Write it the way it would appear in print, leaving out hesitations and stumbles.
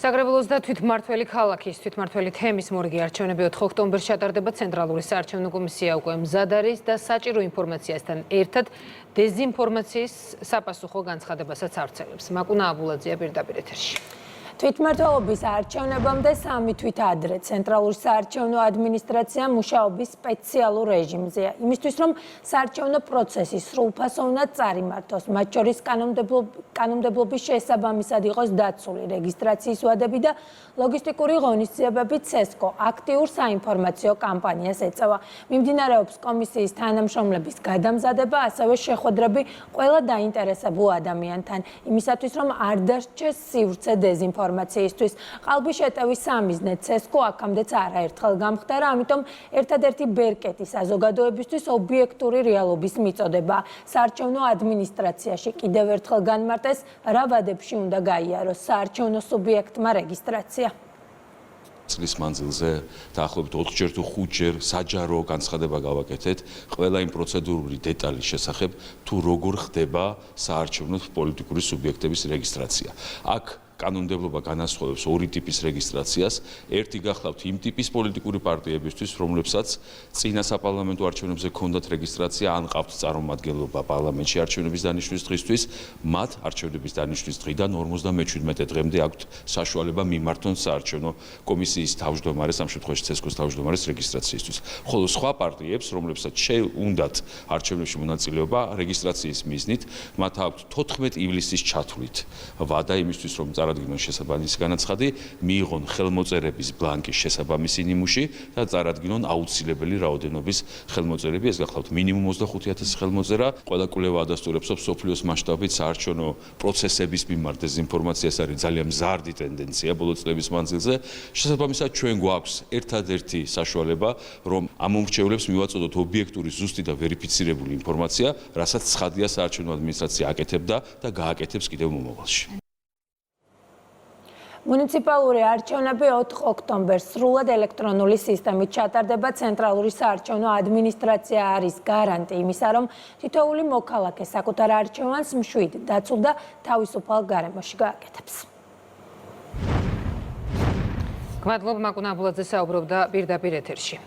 საგრებულოს და თვითმმართველი ქალაქის თვითმმართველი თემის მორგი არჩევნები 4 ოქტომბერს ჩატარდება. ცენტრალური საარჩევნო კომისია უკვე მზად არის და საჭირო ინფორმაციასთან ერთად დეზინფორმაციის საპასუხო განცხადებასაც ავრცელებს. მაკუნა აბულაძეა პირდაპირ ეთერში. თვითმმართველობის არჩევნებამდე 3 თვით ადრე ცენტრალური საარჩევნო ადმინისტრაცია მუშაობის სპეციალურ რეჟიმზეა. იმისთვის, რომ საარჩევნო პროცესი სრულფასოვნად წარიმართოს, მათ შორის კანონმდებლობის შესაბამისად იყოს დაცული რეგისტრაციის ვადები და ლოგისტიკური ღონისძიებები CESCO აქტიურ საინფორმაციო კამპანიას ეწევა. მიმდინარეობს კომისიის თანამშრომლების გადამზადება, ასევე შეხვედრები ყველა დაინტერესებულ ადამიანთან, იმისათვის, რომ არ დასჭეს სივრცე დეზინფორმაციისთვის. ყალბი შეტევის სამიზნე CESCO აქამდეც არაერთხელ გამხდარა, ამიტომ ერთადერთი ბერკეტი საზოგადოებისთვის ობიექტური რეალობის მიწოდება. საარჩევნო ადმინისტრაციაში კიდევ ერთხელ განმარტეს, რა ვადებში უნდა გაიაროს საარჩევნო სუბიექტმა რეგისტრაცია. წლის მანძილზე დაახლოებით 4-ჯერ თუ 5-ჯერ საჯარო განცხადება გავაკეთეთ ყველა იმ პროცედურული დეტალის შესახებ, თუ როგორ ხდება საარჩევნო პოლიტიკური სუბიექტების რეგისტრაცია. აქ კანონმდებლობა განასხვავებს ორი ტიპის რეგისტრაციას. ერთი გახლავთ იმ ტიპის პოლიტიკური პარტიებისთვის, რომლებსაც წინა საპარლამენტო არჩევნებზე ჰქონდათ რეგისტრაცია, ან ყავთ წარმომადგენლობა პარლამენტში არჩევნების დანიშნვის დღისთვის, მათ არჩევნების დანიშნვის დღიდან 57 დღემდე აქვთ საშუალება მიმართონ საარჩევნო კომისიის თავმჯდომარეს, ამ შემთხვევაში CESCO-s თავმჯდომარეს რეგისტრაციისთვის. ხოლო სხვა პარტიებს, რომლებსაც შეუნდათ არჩევნებში მონაწილეობა რეგისტრაციის მიზნით, მათ აქვთ 14 ივლისის ჩათვლით ვადა იმისთვის, რომ წარადგინონ შესაბამისი განაცხადი, მიიღონ ხელმოწერების ბლანკის შესაბამისი ნიმუში და წარადგინონ აუცილებელი რაოდენობის ხელმოწერები. ეს გახლავთ მინიმუმ 25,000 ხელმოწერა. ყველა კვლევა ადასტურებს, რომ სოფლიოს მასშტაბით საარჩევნო პროცესების მიმართ დეზინფორმაციას არის ძალიან მზარდი ტენდენცია ბოლო წლების მანძილზე. შესაბამისად, ჩვენ გვაქვს ერთადერთი საშუალება, რომ ამ მომრჩევლებს მივაწოდოთ ობიექტური, ზუსტი და ვერიფიცირებული ინფორმაცია, რასაც ცხადია საარჩევნო ადმინისტრაცია აკეთებდა და გააკეთებს კიდევ მომავალში. მუნიციპალური არჩევნები 4 ოქტომბერს სრულად ელექტრონული სისტემით ჩატარდება. ცენტრალური საარჩევნო ადმინისტრაცია არის გარანტი იმისა, რომ თითოეული მოქალაქე საკუთარ არჩევანს მშვიდ, დაცულ და თავისუფალ გარემოში გააკეთებს. გმადლობ, მაკუნა აბულაძე საუბრობდა პირდაპირ ეთერში.